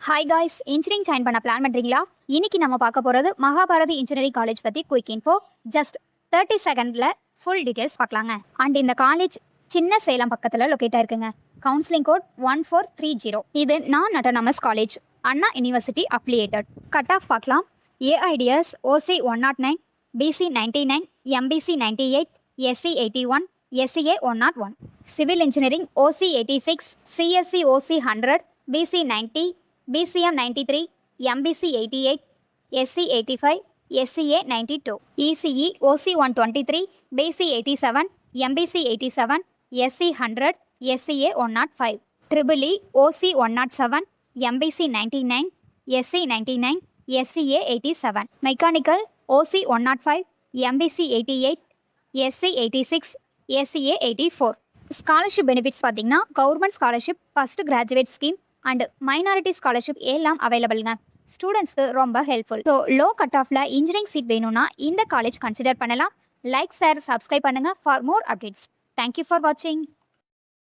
Hi guys, engineering join பண்ண plan பண்ணுறீங்களா? இன்னைக்கு நம்ம பார்க்க போகிறது மகாபாரதி இன்ஜினியரிங் காலேஜ் பற்றி குயிக் இன்ஃபோ. ஜஸ்ட் 30 செகண்டில் ஃபுல் டீட்டெயில்ஸ் பார்க்கலாங்க. அண்ட் இந்த காலேஜ் சின்ன சேலம் பக்கத்தில் லொக்கேட் ஆயிருக்குங்க. Counselling code 1430. இது நான் autonomous college, Anna university affiliated. Cut off பார்க்கலாம். AIDS OC 109, BC 99, MBC 98, SC 81, SCA 101. Civil engineering OC 86, CSE OC 100, BC 90, BCM 93, MBC 88, SC 85, SCA 92. ECE OC 123, BC 87, MBC 87, SC 100, SCA 105. Triple E OC 107, MBC 99, SC 99, SCA 87. Mechanical OC 105, MBC 88, SC 86, SCA 84. Scholarship benefits பார்த்தீங்கன்னா government scholarship, first graduate scheme and minority scholarship எல்லாம் அவைலபிள்ங்க. ஸ்டூடெண்ட்ஸ்க்கு ரொம்ப helpful. So low cut ஆஃபில் engineering seat வேணும்னா இந்த college consider பண்ணலாம். Like, share, subscribe பண்ணுங்கள் for more updates. Thank you for வாட்சிங்.